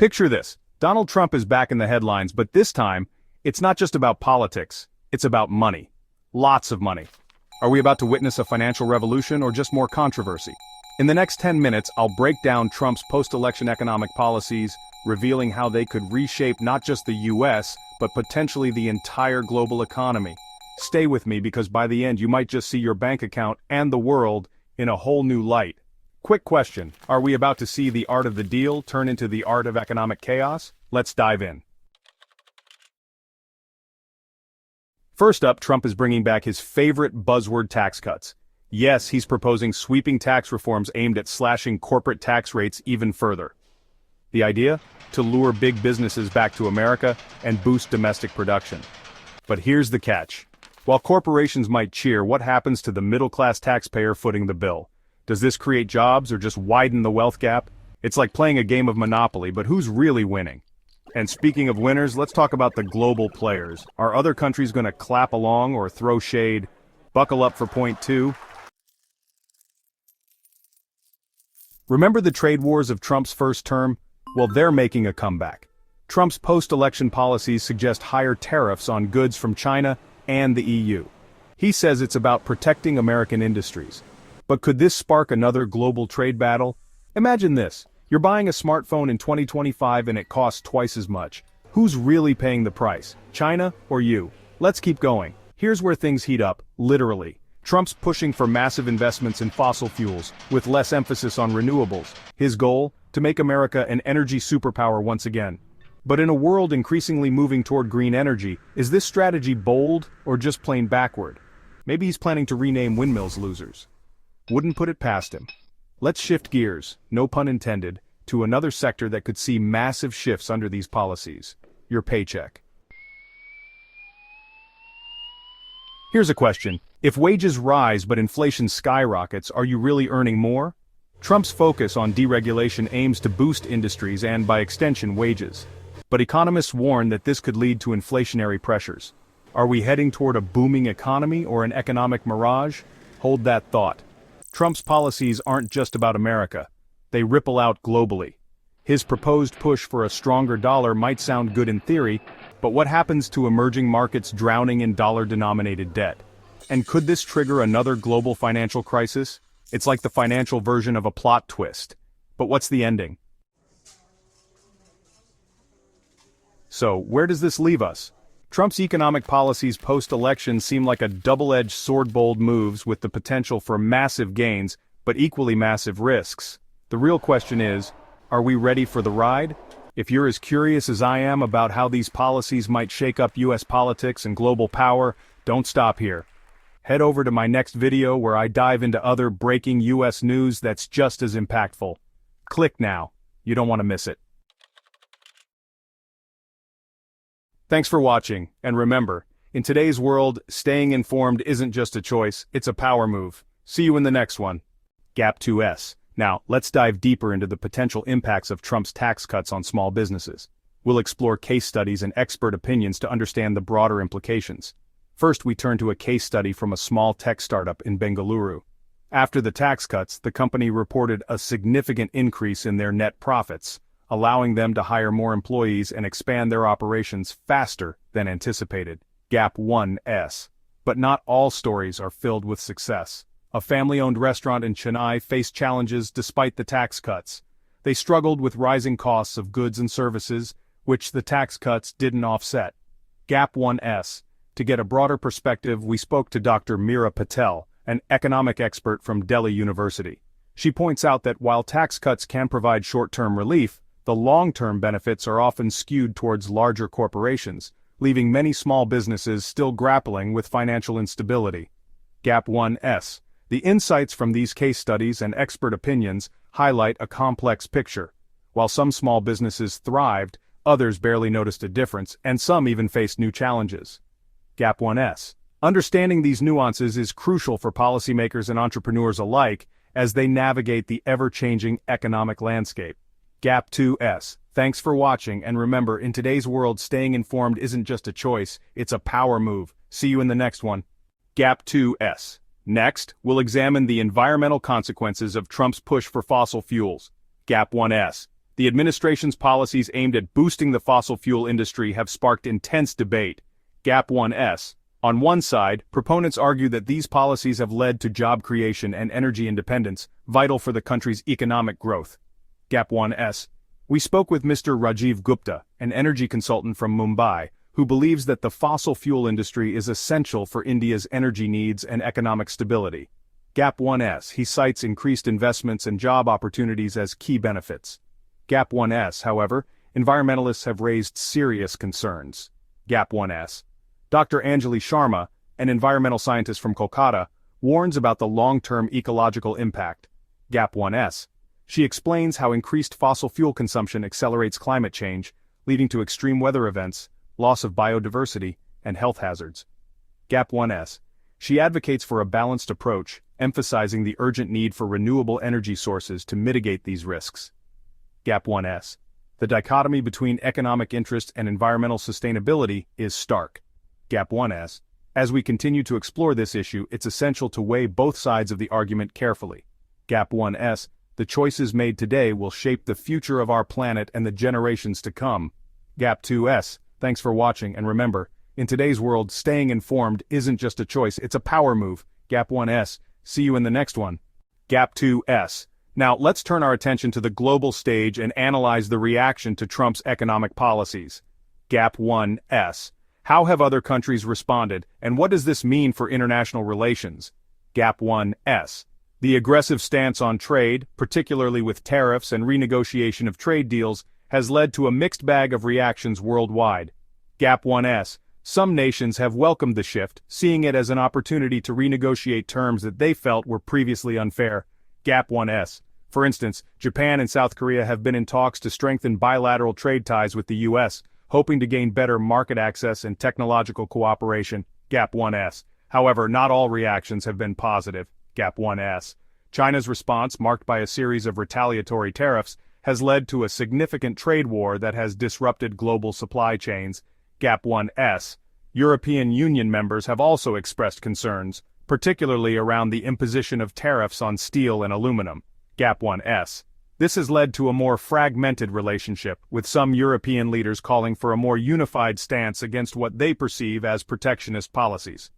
Picture this. Donald Trump is back in the headlines, but this time, it's not just about politics, it's about money. Lots of money. Are we about to witness a financial revolution or just more controversy? In the next 10 minutes, I'll break down Trump's post-election economic policies, revealing how they could reshape not just the US, but potentially the entire global economy. Stay with me because by the end you might just see your bank account and the world in a whole new light. Quick question, are we about to see the art of the deal turn into the art of economic chaos? Let's dive in. First up, Trump is bringing back his favorite buzzword tax cuts. Yes, he's proposing sweeping tax reforms aimed at slashing corporate tax rates even further. The idea? To lure big businesses back to America and boost domestic production. But here's the catch. While corporations might cheer, what happens to the middle-class taxpayer footing the bill? Does this create jobs or just widen the wealth gap? It's like playing a game of Monopoly, but who's really winning? And speaking of winners, let's talk about the global players. Are other countries going to clap along or throw shade? Buckle up for point 2. Remember the trade wars of Trump's first term? Well, they're making a comeback. Trump's post-election policies suggest higher tariffs on goods from China and the EU. He says it's about protecting American industries. But could this spark another global trade battle? Imagine this. You're buying a smartphone in 2025 and it costs twice as much. Who's really paying the price? China or you? Let's keep going. Here's where things heat up, literally. Trump's pushing for massive investments in fossil fuels, with less emphasis on renewables. His goal? To make America an energy superpower once again. But in a world increasingly moving toward green energy, is this strategy bold or just plain backward? Maybe he's planning to rename windmills losers. Wouldn't put it past him. Let's shift gears, no pun intended, to another sector that could see massive shifts under these policies. Your paycheck. Here's a question. If wages rise but inflation skyrockets, are you really earning more? Trump's focus on deregulation aims to boost industries and, by extension, wages. But economists warn that this could lead to inflationary pressures. Are we heading toward a booming economy or an economic mirage? Hold that thought. Trump's policies aren't just about America. They ripple out globally. His proposed push for a stronger dollar might sound good in theory, but what happens to emerging markets drowning in dollar-denominated debt? And could this trigger another global financial crisis? It's like the financial version of a plot twist. But what's the ending? So, where does this leave us? Trump's economic policies post-election seem like a double-edged sword-bold moves with the potential for massive gains, but equally massive risks. The real question is, are we ready for the ride? If you're as curious as I am about how these policies might shake up US politics and global power, don't stop here. Head over to my next video where I dive into other breaking US news that's just as impactful. Click now. You don't want to miss it. Thanks for watching, and remember, in today's world, staying informed isn't just a choice, it's a power move. See you in the next one. Gap 2S. Now, let's dive deeper into the potential impacts of Trump's tax cuts on small businesses. We'll explore case studies and expert opinions to understand the broader implications. First, we turn to a case study from a small tech startup in Bengaluru. After the tax cuts, the company reported a significant increase in their net profits, allowing them to hire more employees and expand their operations faster than anticipated. Gap 1S. But not all stories are filled with success. A family-owned restaurant in Chennai faced challenges despite the tax cuts. They struggled with rising costs of goods and services, which the tax cuts didn't offset. Gap 1S. To get a broader perspective, we spoke to Dr. Meera Patel, an economic expert from Delhi University. She points out that while tax cuts can provide short-term relief, the long-term benefits are often skewed towards larger corporations, leaving many small businesses still grappling with financial instability. Gap 1S. The insights from these case studies and expert opinions highlight a complex picture. While some small businesses thrived, others barely noticed a difference, and some even faced new challenges. Gap 1S. Understanding these nuances is crucial for policymakers and entrepreneurs alike as they navigate the ever-changing economic landscape. Gap 2S. Thanks for watching, and remember, in today's world, staying informed isn't just a choice, it's a power move. See you in the next one. Gap 2S. Next, we'll examine the environmental consequences of Trump's push for fossil fuels. Gap 1S. The administration's policies aimed at boosting the fossil fuel industry have sparked intense debate. Gap 1S. On one side, proponents argue that these policies have led to job creation and energy independence, vital for the country's economic growth. Gap 1S. We spoke with Mr. Rajiv Gupta, an energy consultant from Mumbai, who believes that the fossil fuel industry is essential for India's energy needs and economic stability. Gap 1S. He cites increased investments and job opportunities as key benefits. Gap 1S, however, environmentalists have raised serious concerns. Gap 1S. Dr. Anjali Sharma, an environmental scientist from Kolkata, warns about the long-term ecological impact. Gap 1S. She explains how increased fossil fuel consumption accelerates climate change, leading to extreme weather events, loss of biodiversity, and health hazards. Gap 1S. She advocates for a balanced approach, emphasizing the urgent need for renewable energy sources to mitigate these risks. Gap 1S. The dichotomy between economic interest and environmental sustainability is stark. Gap 1S. As we continue to explore this issue, it's essential to weigh both sides of the argument carefully. Gap 1S. The choices made today will shape the future of our planet and the generations to come. Gap 2S. Thanks for watching, and remember, in today's world, staying informed isn't just a choice, it's a power move. Gap 1S. See you in the next one. Gap 2S. Now, let's turn our attention to the global stage and analyze the reaction to Trump's economic policies. Gap 1S. How have other countries responded, and what does this mean for international relations? Gap 1S. The aggressive stance on trade, particularly with tariffs and renegotiation of trade deals, has led to a mixed bag of reactions worldwide. Gap 1S. Some nations have welcomed the shift, seeing it as an opportunity to renegotiate terms that they felt were previously unfair. Gap 1S. For instance, Japan and South Korea have been in talks to strengthen bilateral trade ties with the U.S., hoping to gain better market access and technological cooperation. Gap 1S. However, not all reactions have been positive. Gap 1S. China's response, marked by a series of retaliatory tariffs, has led to a significant trade war that has disrupted global supply chains. Gap 1S. European Union members have also expressed concerns, particularly around the imposition of tariffs on steel and aluminum. Gap 1S. This has led to a more fragmented relationship, with some European leaders calling for a more unified stance against what they perceive as protectionist policies.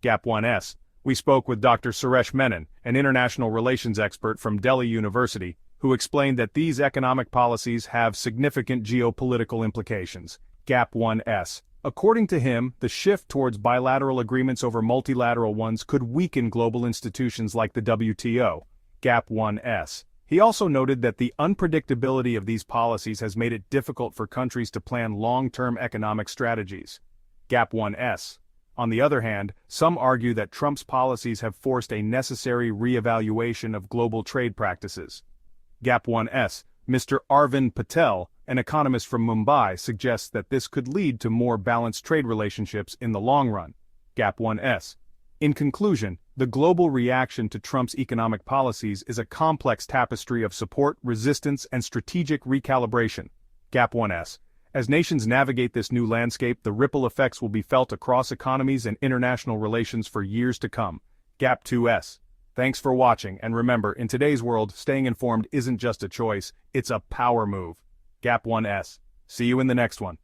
Gap 1S. We spoke with Dr. Suresh Menon, an international relations expert from Delhi University, who explained that these economic policies have significant geopolitical implications. Gap 1S. According to him, the shift towards bilateral agreements over multilateral ones could weaken global institutions like the WTO. Gap 1S. He also noted that the unpredictability of these policies has made it difficult for countries to plan long-term economic strategies. Gap 1S. On the other hand, some argue that Trump's policies have forced a necessary re-evaluation of global trade practices. Gap 1S. Mr. Arvind Patel, an economist from Mumbai, suggests that this could lead to more balanced trade relationships in the long run. Gap 1S. In conclusion, the global reaction to Trump's economic policies is a complex tapestry of support, resistance, and strategic recalibration. Gap 1S. As nations navigate this new landscape, the ripple effects will be felt across economies and international relations for years to come. Gap 2S. Thanks for watching, and remember, in today's world, staying informed isn't just a choice, it's a power move. Gap 1S. See you in the next one.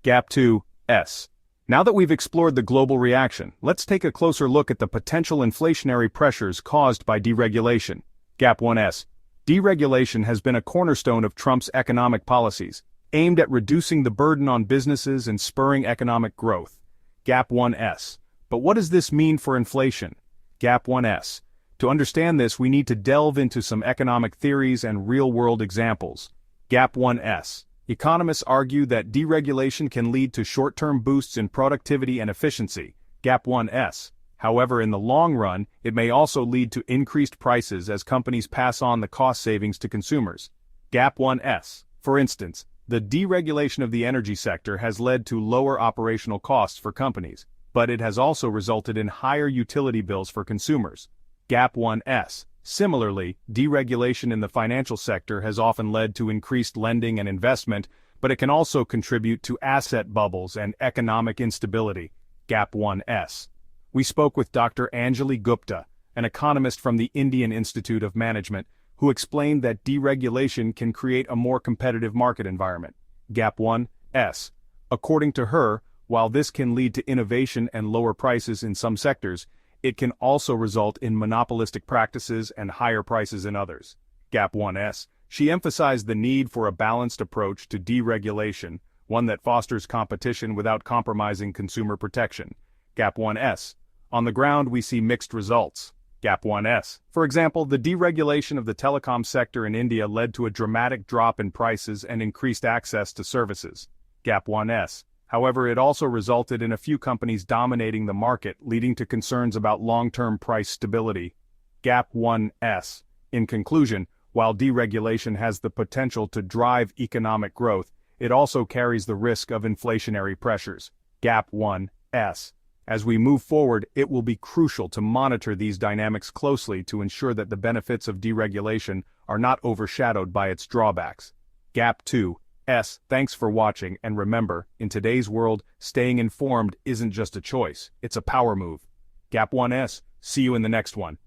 Gap 2S. Now that we've explored the global reaction, let's take a closer look at the potential inflationary pressures caused by deregulation. Gap 1S. Deregulation has been a cornerstone of Trump's economic policies, aimed at reducing the burden on businesses and spurring economic growth. Gap 1S. But what does this mean for inflation? Gap 1S. To understand this, we need to delve into some economic theories and real-world examples. Gap 1S. Economists argue that deregulation can lead to short-term boosts in productivity and efficiency. Gap 1S. However, in the long run, it may also lead to increased prices as companies pass on the cost savings to consumers. Gap 1S. For instance, the deregulation of the energy sector has led to lower operational costs for companies, but it has also resulted in higher utility bills for consumers. Gap 1S. Similarly, deregulation in the financial sector has often led to increased lending and investment, but it can also contribute to asset bubbles and economic instability. Gap 1S. We spoke with Dr. Anjali Gupta, an economist from the Indian Institute of Management, who explained that deregulation can create a more competitive market environment. Gap 1S. According to her, while this can lead to innovation and lower prices in some sectors, it can also result in monopolistic practices and higher prices in others. Gap 1S. She emphasized the need for a balanced approach to deregulation, one that fosters competition without compromising consumer protection. Gap 1S. On the ground, we see mixed results. Gap 1S. For example, the deregulation of the telecom sector in India led to a dramatic drop in prices and increased access to services. Gap 1S. However, it also resulted in a few companies dominating the market, leading to concerns about long-term price stability. Gap 1S. In conclusion, while deregulation has the potential to drive economic growth, it also carries the risk of inflationary pressures. Gap 1S. As we move forward, it will be crucial to monitor these dynamics closely to ensure that the benefits of deregulation are not overshadowed by its drawbacks. Gap 2S. Thanks for watching, and remember, in today's world, staying informed isn't just a choice, it's a power move. Gap 1S. See you in the next one.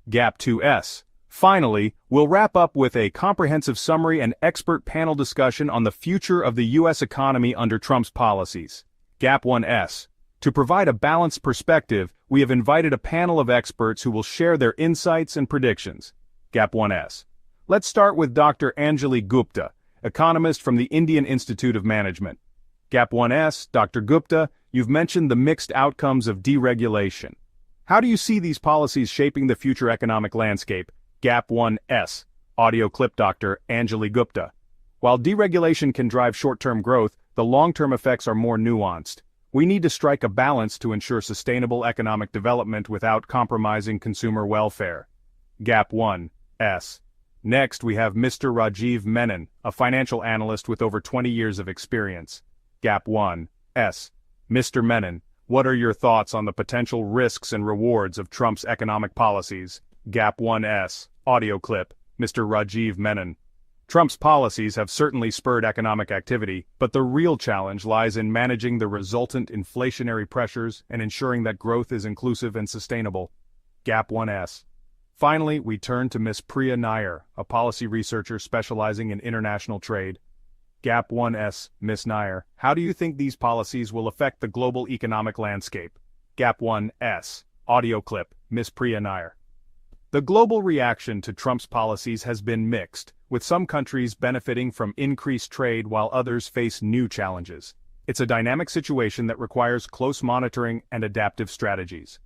Gap 2S. Finally, we'll wrap up with a comprehensive summary and expert panel discussion on the future of the U.S. economy under Trump's policies. Gap 1S. To provide a balanced perspective, we have invited a panel of experts who will share their insights and predictions. Gap 1S. Let's start with Dr. Anjali Gupta, economist from the Indian Institute of Management. Gap 1S, Dr. Gupta, you've mentioned the mixed outcomes of deregulation. How do you see these policies shaping the future economic landscape? Gap 1S. Audio clip Dr. Anjali Gupta. While deregulation can drive short-term growth, the long-term effects are more nuanced. We need to strike a balance to ensure sustainable economic development without compromising consumer welfare. Gap 1S. Next, we have Mr. Rajiv Menon, a financial analyst with over 20 years of experience. Gap 1S. Mr. Menon, what are your thoughts on the potential risks and rewards of Trump's economic policies? Gap 1S. Audio clip, Mr. Rajiv Menon. Trump's policies have certainly spurred economic activity, but the real challenge lies in managing the resultant inflationary pressures and ensuring that growth is inclusive and sustainable. Gap 1S. Finally, we turn to Ms. Priya Nair, a policy researcher specializing in international trade. Gap 1S. Ms. Nair, how do you think these policies will affect the global economic landscape? Gap 1S. Audio clip, Ms. Priya Nair. The global reaction to Trump's policies has been mixed, with some countries benefiting from increased trade while others face new challenges. It's a dynamic situation that requires close monitoring and adaptive strategies.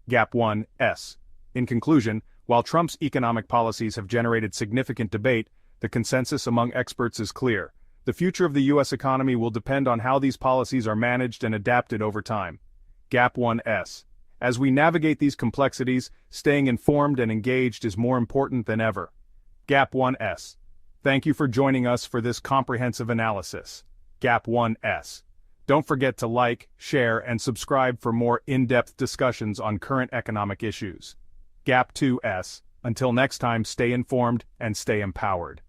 Gap 1S. In conclusion, while Trump's economic policies have generated significant debate, the consensus among experts is clear. The future of the U.S. economy will depend on how these policies are managed and adapted over time. Gap 1S. As we navigate these complexities, staying informed and engaged is more important than ever. Gap 1S. Thank you for joining us for this comprehensive analysis. Gap 1S. Don't forget to like, share, and subscribe for more in-depth discussions on current economic issues. Gap 2S. Until next time, stay informed and stay empowered.